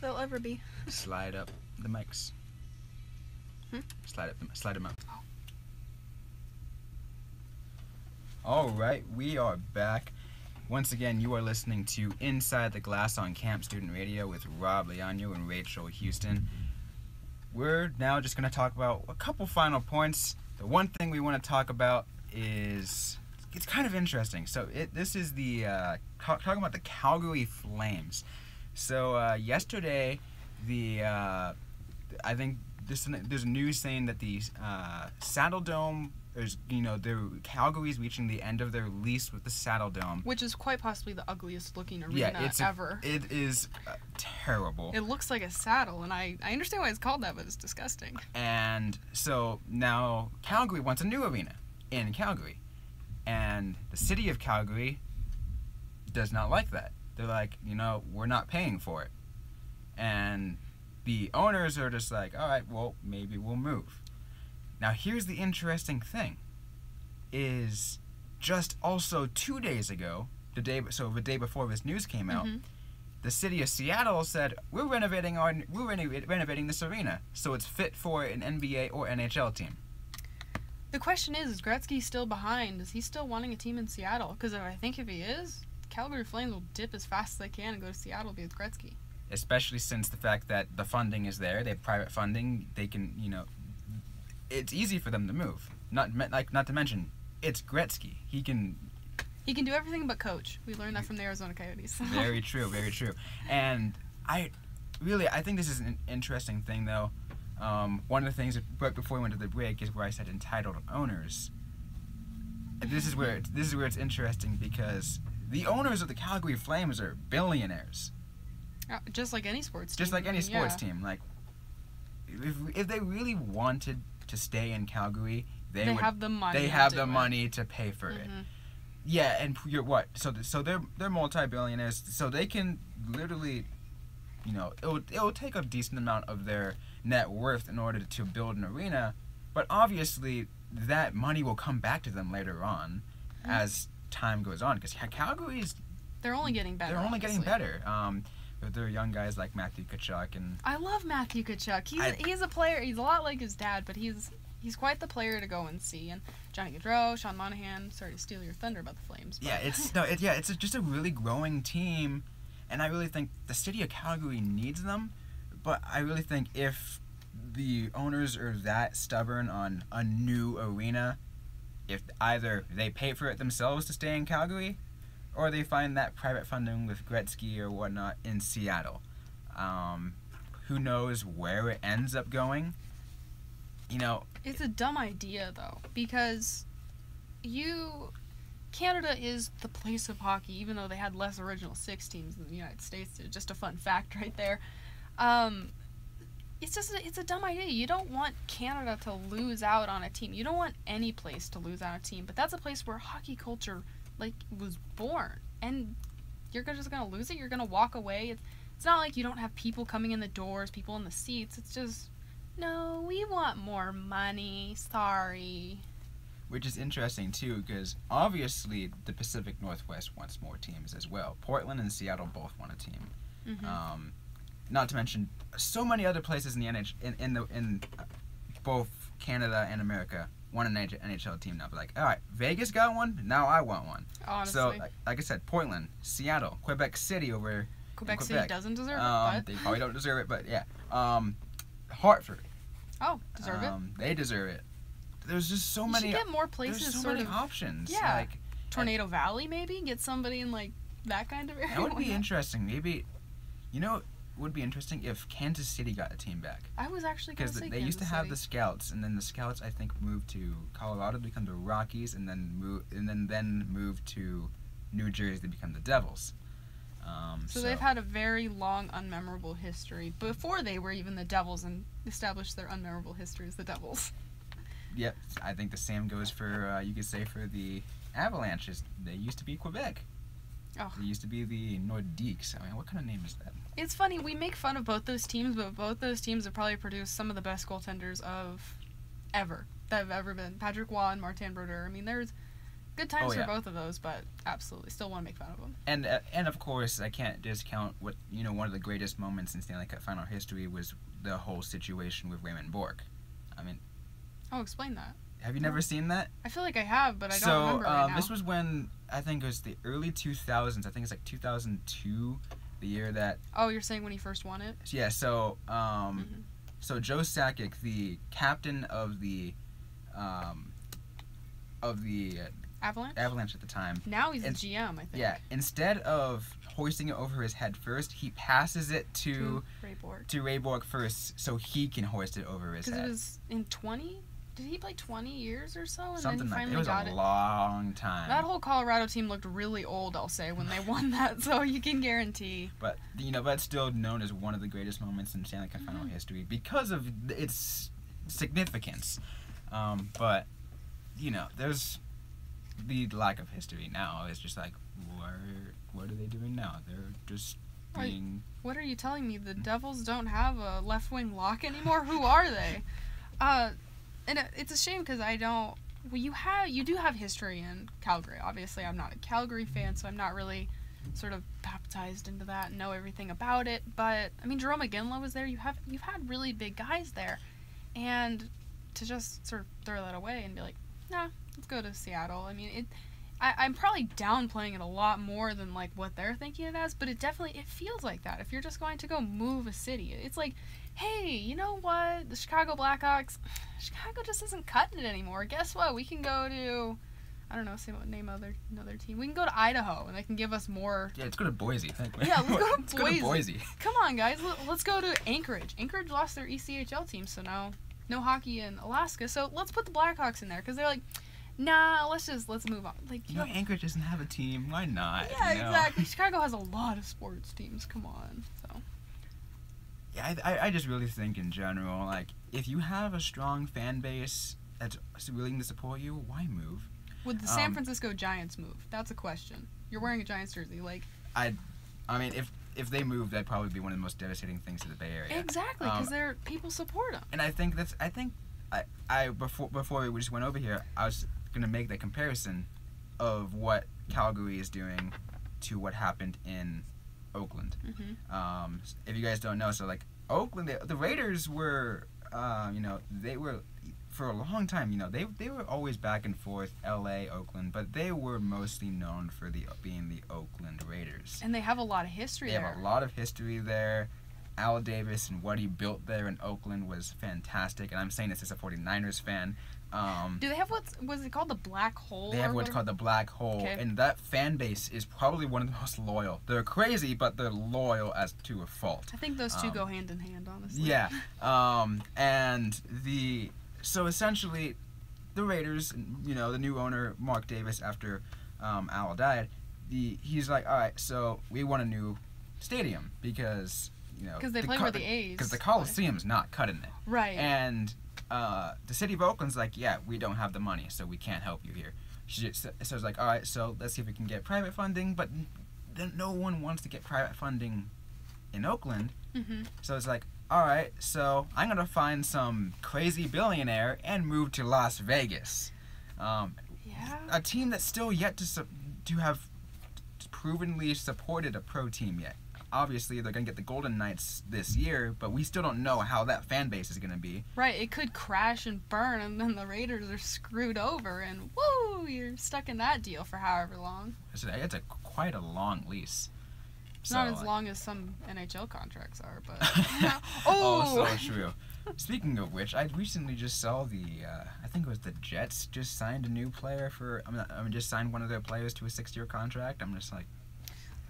they'll ever be. Slide up the mics. Slide them up. Oh. All right, we are back. Once again, you are listening to Inside the Glass on Camp Student Radio with Rob Leano and Rachel Houston. We're now just going to talk about a couple final points. The one thing we want to talk about is, it's kind of interesting. So this is the talking about the Calgary Flames. So yesterday, I think there's news saying that the Saddle Dome is, Calgary's reaching the end of their lease with the Saddle Dome, which is quite possibly the ugliest looking arena ever. It is terrible. It looks like a saddle, and I understand why it's called that, but it's disgusting. And so now Calgary wants a new arena in Calgary, and the city of Calgary does not like that. They're like, we're not paying for it. And the owners are just like, all right, well, maybe we'll move. Now, here's the interesting thing, is just also 2 days ago, the day before this news came out, the city of Seattle said, we're renovating this arena, so it's fit for an NBA or NHL team. The question is Gretzky still behind? Is he still wanting a team in Seattle? Because I think if he is, Calgary Flames will dip as fast as they can and go to Seattle to be with Gretzky. Especially since the fact that the funding is there, they have private funding, they can, it's easy for them to move. Not to mention, it's Gretzky. He can do everything but coach. We learned that from the Arizona Coyotes. Very true, very true. And I think this is an interesting thing, though. One of the things right before we went to the break is where I said entitled owners. This is where it's interesting, because the owners of the Calgary Flames are billionaires. Just like any sports team. Just like any sports team. Like, if they really wanted to stay in Calgary, they have the money. They have the money to pay for it. Yeah, and you're what? So they're multi-billionaires. So they can literally, it will take a decent amount of their net worth in order to build an arena, but obviously that money will come back to them later on as time goes on, because Calgary's, they're only getting better. Getting better. There are young guys like Matthew Tkachuk, and I love Matthew Tkachuk. He's a player. He's a lot like his dad, but he's quite the player to go and see. And Johnny Gaudreau, Sean Monahan. Sorry to steal your thunder about the Flames. But. Yeah, it's just a really growing team, and I really think the city of Calgary needs them. But I really think if the owners are that stubborn on a new arena, if either they pay for it themselves to stay in Calgary, or they find that private funding with Gretzky or whatnot in Seattle. Who knows where it ends up going? It's a dumb idea, though, because Canada is the place of hockey, even though they had less Original Six teams than the United States did. Just a fun fact right there. It's a dumb idea. You don't want Canada to lose out on a team. You don't want any place to lose out on a team, but that's a place where hockey culture was born, and you're just gonna lose it. You're gonna walk away. It's not like you don't have people coming in the doors, people in the seats. It's just, no, we want more money. Sorry. Which is interesting too, because obviously the Pacific Northwest wants more teams as well. Portland and Seattle both want a team. Not to mention so many other places in the in both Canada and America want an NHL team now. But like, all right, Vegas got one, now I want one. Honestly. So, like I said, Portland, Seattle, Quebec City over Quebec City doesn't deserve it, but... They probably don't deserve it, but yeah. Hartford. Oh, deserve it? They deserve it. There's just so many... You should get more places, there's so many options. Yeah. Tornado Valley, maybe? Get somebody in, that kind of area? That would be interesting. Maybe... It would be interesting if Kansas City got a team back. I was actually going to say Because they used to have the Scouts, and then the Scouts, I think, moved to Colorado to become the Rockies, and then moved to New Jersey to become the Devils. So they've had a very long, unmemorable history before they were even the Devils and established their unmemorable history as the Devils. Yep, I think the same goes for, you could say, for the Avalanches. They used to be Quebec. Oh. They used to be the Nordiques. I mean, what kind of name is that? It's funny, we make fun of both those teams, but both those teams have probably produced some of the best goaltenders that have ever been. Patrick Waugh and Martin Brodeur. I mean, there's Good times Oh, yeah. for both of those, but absolutely still want to make fun of them. And of course, I can't discount what, one of the greatest moments in Stanley Cup final history was the whole situation with Raymond Bourque. I mean, Oh, explain that. have you never seen that? I feel like I have, but I don't remember right now. This was when, I think it was the early 2000s. I think it's like 2002, the year that... Oh, you're saying when he first won it? Yeah, so, so Joe Sakic, the captain of the Avalanche? at the time. Now he's the GM, I think. Yeah, instead of hoisting it over his head first, he passes it to Ray Bourque first, so he can hoist it over his head. Because it was in 20? Did he play 20 years or so? And Something then he like finally that. It was got a long time. That whole Colorado team looked really old, I'll say, when they won that, so you can guarantee. But, but still known as one of the greatest moments in Stanley Cup final history because of its significance. But, there's the lack of history now. It's just like, what are they doing now? They're just being... What are you telling me? The Devils don't have a left-wing lock anymore? Who are they? And it's a shame because I don't... Well, you do have history in Calgary. Obviously, I'm not a Calgary fan, so I'm not really sort of baptized into that and know everything about it. But, I mean, Jarome Iginla was there. You've had really big guys there. And to just sort of throw that away and be like, nah, let's go to Seattle. I mean, I'm probably downplaying it a lot more than, like, what they're thinking it as, but it feels like that. If you're just going to go move a city, it's like, hey, you know what? The Chicago Blackhawks, Chicago just isn't cutting it anymore. Guess what? We can go to, I don't know, name another team. We can go to Idaho, and they can give us more. Yeah, let's go to Boise. Yeah, let's go to Let's go to Boise. Come on, guys. Let's go to Anchorage. Anchorage lost their ECHL team, so now no hockey in Alaska. So let's put the Blackhawks in there, because they're like, nah, let's move on. Like, Anchorage doesn't have a team. Why not? Yeah, exactly. Chicago has a lot of sports teams. Come on. So. Yeah, I just really think in general, like, if you have a strong fan base that's willing to support you, why move? Would the San Francisco Giants move? That's a question. You're wearing a Giants jersey, like. I mean, if they moved, that'd probably be one of the most devastating things to the Bay Area. Exactly, because people support them. And I think before we just went over here, I was gonna make the comparison of what Calgary is doing to what happened in Oakland. Mm-hmm. If you guys don't know, so like Oakland, the Raiders were, they were for a long time. They were always back and forth, L.A., Oakland, but they were mostly known for being the Oakland Raiders. And they have a lot of history there. They have a lot of history there. Al Davis and what he built there in Oakland was fantastic, and I'm saying this as a 49ers fan. Do they have was it called the Black Hole? They have what's called the Black Hole, and that fan base is probably one of the most loyal. They're crazy, but they're loyal as to a fault. I think those two go hand in hand, honestly. Yeah, so essentially, the Raiders, the new owner Mark Davis, after Al died, he's like, all right, so we want a new stadium because they play where the A's. Because the Coliseum's not cutting it. Right. And the city of Oakland's like, yeah, we don't have the money, so we can't help you here. So it's like, all right, so let's see if we can get private funding, but then no one wants to get private funding in Oakland. Mm-hmm. So it's like, all right, so I'm going to find some crazy billionaire and move to Las Vegas. A team that's still yet to have provenly supported a pro team yet. Obviously, they're going to get the Golden Knights this year, but we still don't know how that fan base is going to be. Right, it could crash and burn, and then the Raiders are screwed over, and woo, you're stuck in that deal for however long. It's quite a long lease. Not as long as some NHL contracts are, but... Oh, so true. Speaking of which, I recently just saw I think it was the Jets just signed a new player just signed one of their players to a 6-year contract. I'm just like...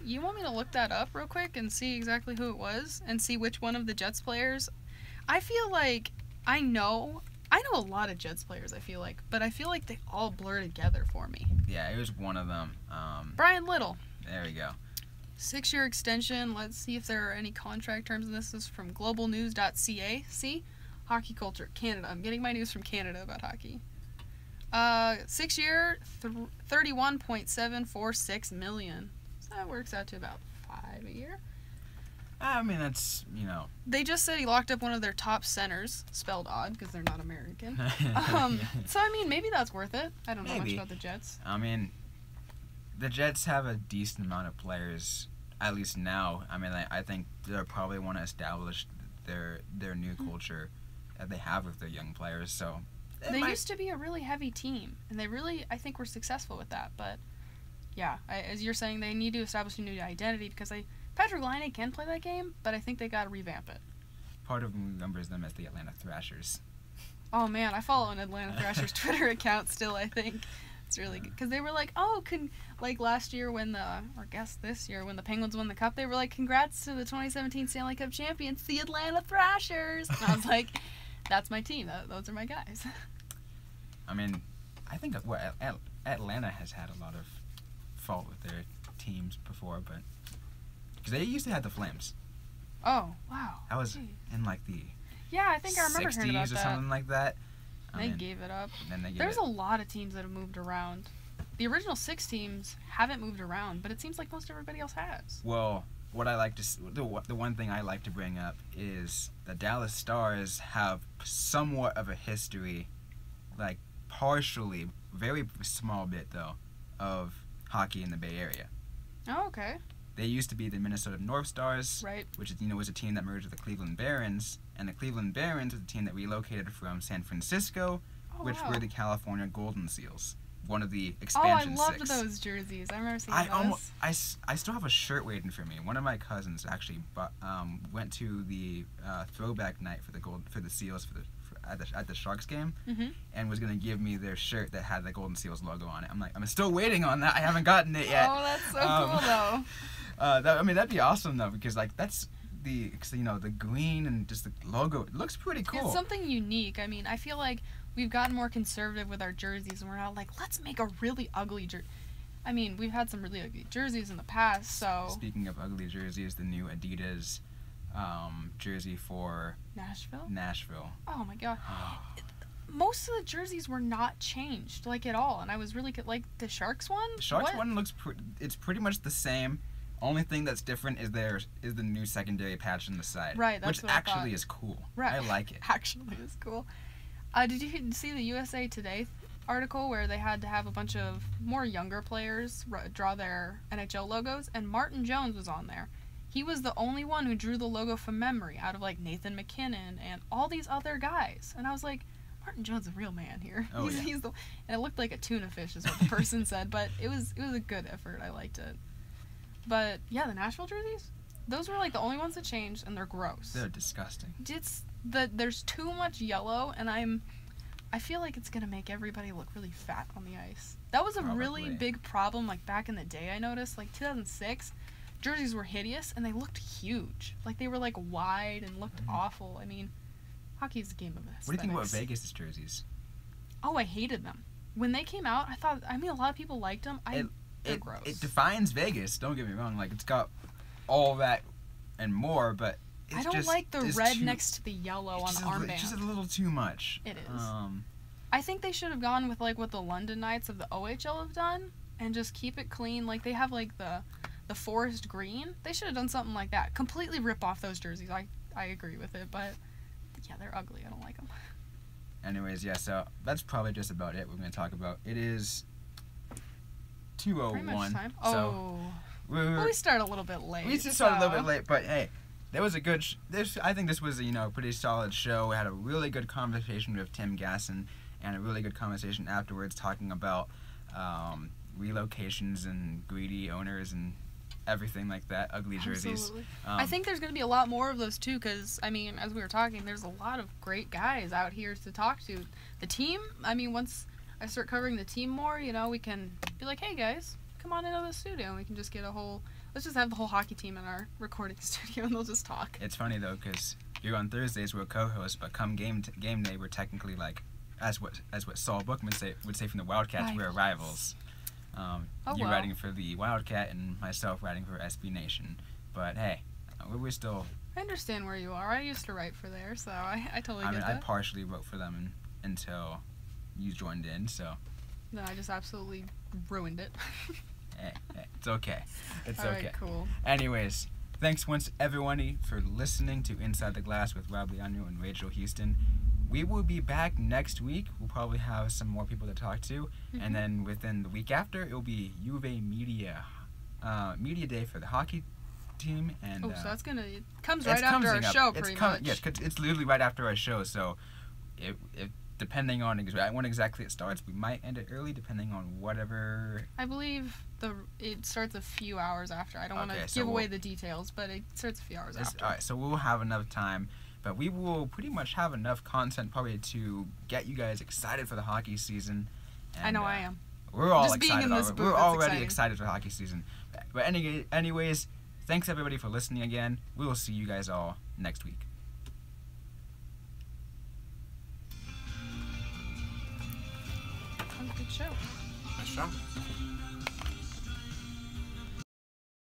You want me to look that up real quick and see exactly who it was and see which one of the Jets players? I feel like I know a lot of Jets players, but I feel like they all blur together for me. Yeah, it was one of them. Brian Little. There we go. 6-year extension. Let's see if there are any contract terms. And this is from globalnews.ca. See? Hockey culture. Canada. I'm getting my news from Canada about hockey. 6-year, $31.746 million. So that works out to about $5 a year. I mean, that's, They just said he locked up one of their top centers, spelled odd because they're not American. So, I mean, maybe that's worth it. I don't know much about the Jets. I mean, the Jets have a decent amount of players, at least now. I mean, I think they probably want to establish their new culture that they have with their young players. So they used to be a really heavy team, and they really, I think, were successful with that. But, yeah, as you're saying, they need to establish a new identity because Patrick Laine can play that game, but I think they got to revamp it. Part of me remembers them as the Atlanta Thrashers. Oh, man, I follow an Atlanta Thrashers Twitter account still, I think. It's really good. Because they were like, last year this year when the Penguins won the Cup, they were like, congrats to the 2017 Stanley Cup champions, the Atlanta Thrashers. And I was like, that's my team. Those are my guys. I mean, I think Atlanta has had a lot of fault with their teams before, but because they used to have the Flames. Oh, wow. That was in like the I think I remember hearing about 60s or that. something like that. They gave it up. Then There's a lot of teams that have moved around. The original 6 teams haven't moved around, but it seems like most everybody else has. Well, what I like to the one thing I like to bring up is the Dallas Stars have somewhat of a history, like partially, very small bit though, of hockey in the Bay Area. Oh, okay. They used to be the Minnesota North Stars, right? Which is, was a team that merged with the Cleveland Barons, and the Cleveland Barons was a team that relocated from San Francisco, which were the California Golden Seals, one of the expansion 6. I loved those jerseys. I remember seeing those. I still have a shirt waiting for me. One of my cousins actually went to the throwback night for the Seals at the Sharks game, and was gonna give me their shirt that had the Golden Seals logo on it. I'm like, I'm still waiting on that. I haven't gotten it yet. Oh, that's so cool though. That'd be awesome though, because like that's the green and just the logo. It looks pretty cool. It's something unique. I mean, I feel like we've gotten more conservative with our jerseys, and we're not like, let's make a really ugly jersey. I mean, we've had some really ugly jerseys in the past, so. Speaking of ugly jerseys, the new Adidas jersey for Nashville. Oh my god. Most of the jerseys were not changed, like, at all, and I was really like the Sharks one. The Sharks one looks it's pretty much the same. Only thing that's different is the new secondary patch on the side. Right, that's which actually is cool. Right. I like it. Actually is cool. Did you see the USA Today article where they had to have a bunch of more younger players draw their NHL logos, and Martin Jones was on there. He was the only one who drew the logo from memory out of like Nathan McKinnon and all these other guys. And I was like, Martin Jones is a real man here. Oh, he's and it looked like a tuna fish is what the person said, but it was a good effort. I liked it. But yeah, the Nashville jerseys, those were like the only ones that changed, and they're gross. They're disgusting. There's too much yellow, and I feel like it's gonna make everybody look really fat on the ice. That was a really big problem, like back in the day. I noticed, like 2006, jerseys were hideous and they looked huge. Like they were like wide and looked awful. I mean, hockey's a game of aesthetics. What do you think about Vegas' jerseys? Oh, I hated them when they came out. I mean, a lot of people liked them. They're gross. It defines Vegas. Don't get me wrong. Like it's got all that and more, but. I don't like the red next to the yellow on the armband. It's just a little too much. It is. I think they should have gone with like what the London Knights of the OHL have done and just keep it clean. Like they have like the forest green. They should have done something like that. Completely rip off those jerseys. I agree with it, but yeah, they're ugly. I don't like them. Anyways, yeah, so that's probably just about it we're going to talk about. It is 2:01. Pretty much time. So we start a little bit late. We just started a little bit late, but hey. There was a good. I think this was a pretty solid show. We had a really good conversation with Tim Gasson, and a really good conversation afterwards talking about relocations and greedy owners and everything like that. Ugly jerseys. Absolutely. I think there's going to be a lot more of those too, because I mean, as we were talking, there's a lot of great guys out here to talk to. The team. I mean, once I start covering the team more, we can be like, hey guys, come on into the studio, and we can just get let's just have the whole hockey team in our recording studio, and they'll just talk. It's funny, though, because here on Thursdays we're co-hosts, but come game day, we're technically, like, as what Saul Bookman would say from the Wildcats, we're rivals. You writing for the Wildcat, and myself writing for SB Nation. But, hey, we're still... I understand where you are. I used to write for there, so I totally get that. I partially wrote for them until you joined in, so... Then I just absolutely ruined it. Hey, it's okay. It's All okay. Right, cool. Anyways, thanks once everyone for listening to Inside the Glass with Rob Leano and Rachel Houston. We will be back next week. We'll probably have some more people to talk to. And then within the week after, it will be U of A Media Day for the hockey team. And so that's gonna it comes right after our show, pretty much. Yes, it's literally right after our show. So, it depending on when exactly it starts, we might end it early, depending on whatever. I believe it starts a few hours after. I don't want to give away the details, but it starts a few hours after. All right, so we'll have enough time, but we will pretty much have enough content probably to get you guys excited for the hockey season. And, I know I am. We're all Just excited. being in this booth, we're already exciting. excited for the hockey season. But anyways, thanks everybody for listening again. We will see you guys all next week. That was a good show. Nice job.